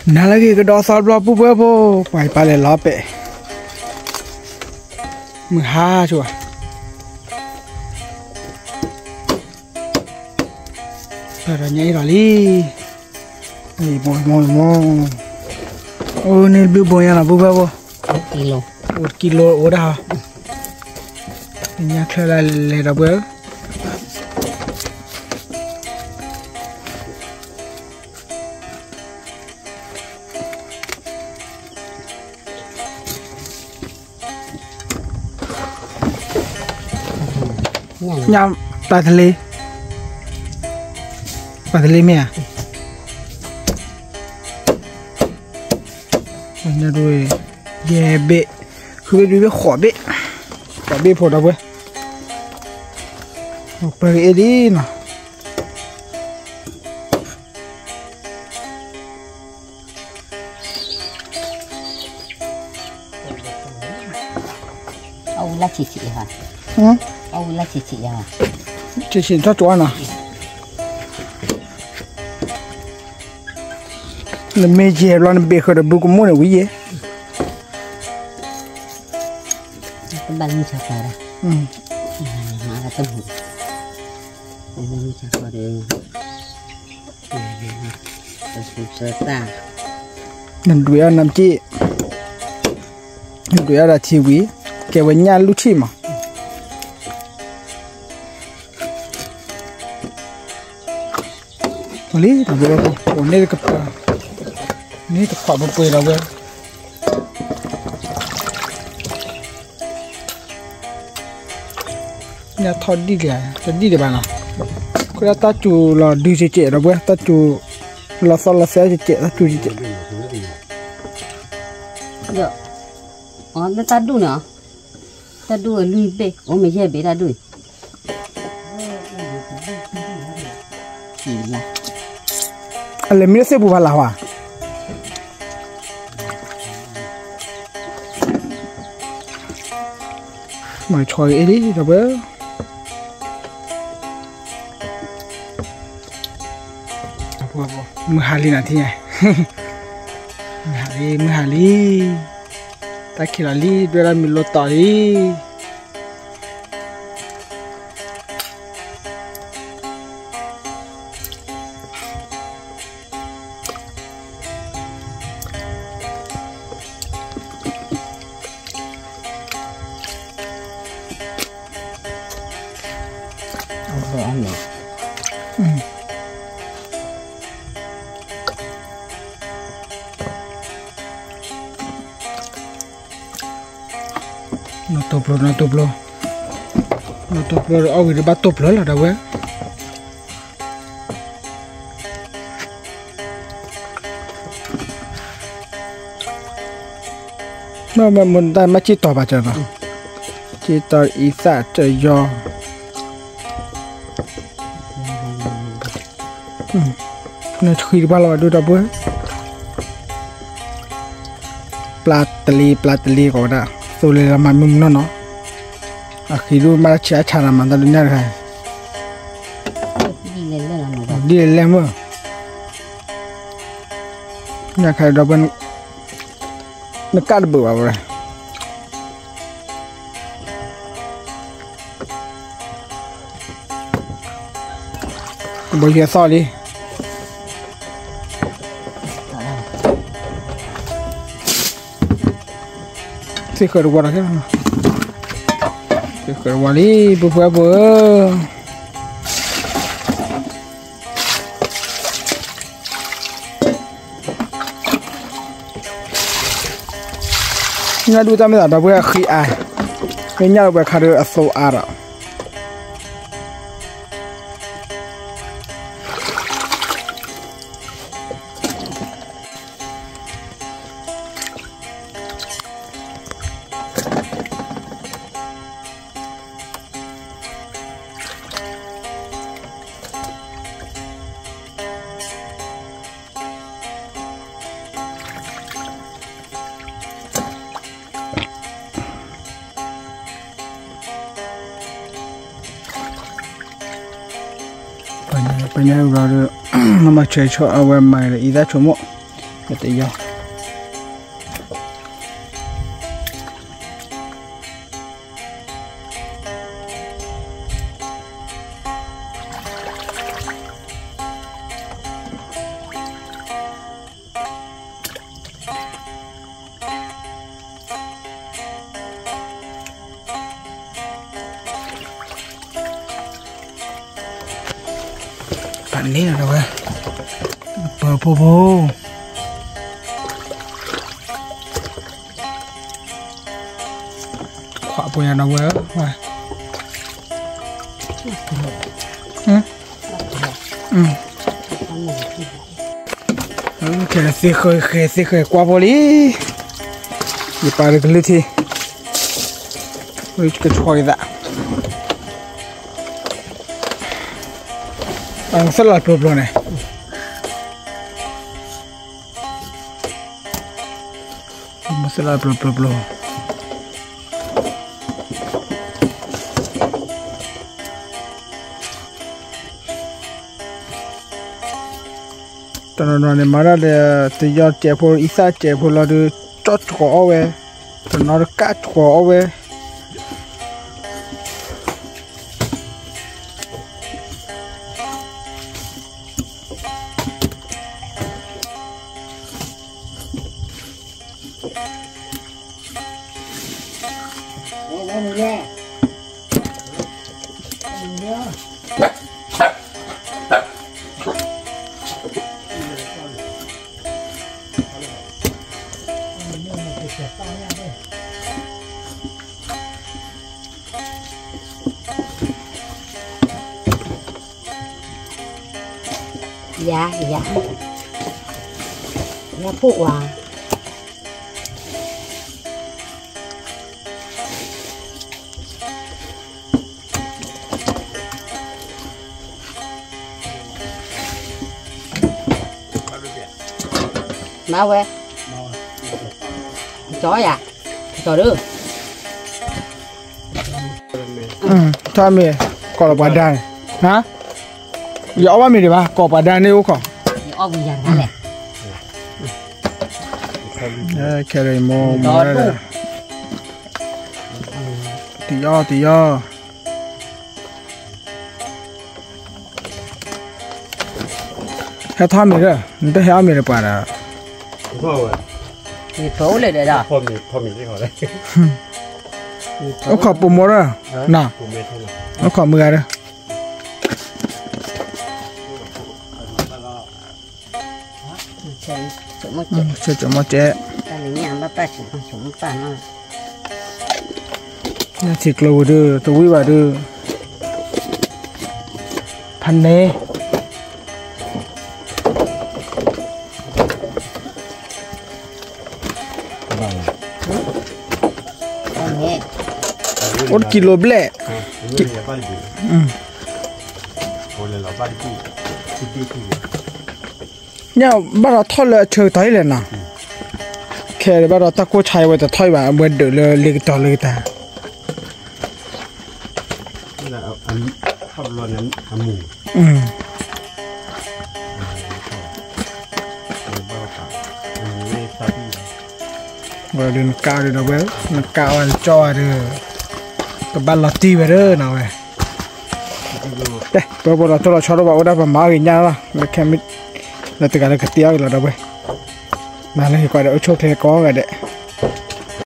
Nah lagi ke dosa berapa berapa, pai pai lope. Mengha cua. Caranya irali. Ni mau. Oh ni lebih banyak lah berapa? Kilo. 1 kilo udah. Ini kira lera berapa? Nhâm pla thali mẹ nhà đuôi dè bệ cứ đuôi khó bệ phổ đâu vậy một cái đi nào Âu là chị hả? Âu là chị à? Chị cho chỗ nào? Là mẹ chị lo bê khởi được bữa cũng muốn là quý gì? Cái bàn như sao đây? Mà là tâm hồn. Cái bàn như sao đây? Cái sữa ta. Nên đuổi ăn làm chi? Đuổi ăn là chi quý? Kể với nhà lúc chi mà? Lý thì vừa rồi này cái này cái khoa bự đâu vậy? Nhà thọ đi để bạn nào? Cái ta chủ là đi chơi đâu vậy? Ta chủ là sao là sẽ chơi ta chủ chơi. Dạ. Nó ta đu nữa. Ta đu ở lui bê, mình chơi bê ta đuổi. Chỉ là Alem ni se buah lawa. Mày chơi ấy đi rồi bữa. Mahali nanti ya. Mahali. Tak kira li dua milo tadi. rồi ăn được. Nó top lo. Oh, ini batop lo lah dah weh. Mà mình ta mà chỉ tỏ bà chờ mà. Chỉ tỏ ý xã trời do. Nó khi ba lo đưa đâu bữa. Platali có đã. Tôi lấy làm mầm nó. Khi đó mà chia chả làm ta đúng rồi. Đi lên mà. Nhà khai đó bên nó cắt bự vào rồi. Bây giờ sao đi? Sẽ khởi động cái nào? Sẽ khởi động đi, bữa. Nhà đu ta mới là bữa khi ai, cái nhà bữa khai được số à rồi. Bây giờ rồi nó mà chơi cho ở ngoài mày là ý ra chỗ mộ cái tí vô bạn ní là đâu vậy bơ khóa punya đâu vậy khề khề qua vô lý đi pa được cái gì cái choy đó ăn rất là problem này masalah problem tao nói mà là tự do chạy phố isa chạy phố là được chót khó về tao nói được cắt khó về dạ phụ à mau về chó à chó đưa cho mày có là bàn đàn hả rõ ba mày đi ba có bàn đàn đâu không ô bây giờ hả lẹ cái này mò đây tí doให้ทำมีด้วยมันต้องให้มีด้วยป่ะนะมีโถเลยเด้อพอมีที่เขาเลยเอาขอบปุ่มหมดเลยน่ะเอาขอบมือเลยใช่จุ๊มาเจ๊ตอนนี้ยังไม่ไปจุ๊ป่านอ่ะนี่สิกลัวด้วยตัววิวาด้วยพันเน่อดกิโลเบลเนี่ยบ้านเราทอดเลยเชยต้อยเลยนะแค่บ้านเราตะโกชัยไว้แต่ถอยว่าเมื่อเดือดเลยเลี้ยต่อเลยแต่อันทอดร้อนนั้นหมูว่าเดินกาวเดินเอาไว้นักกาวอันจ่อเด้อกับบ้านเราตีไปเด้อนะเว้ยเด้อพอเราตัวเราชอบเราบอกว่าแบบมาอย่างนี้ละแล้วแค่มิดแล้วตัวกันเลยกระเตี้ยกันแล้วเว้ยมาเลยกว่าเดี๋ยวโชว์เทก้อกันเด้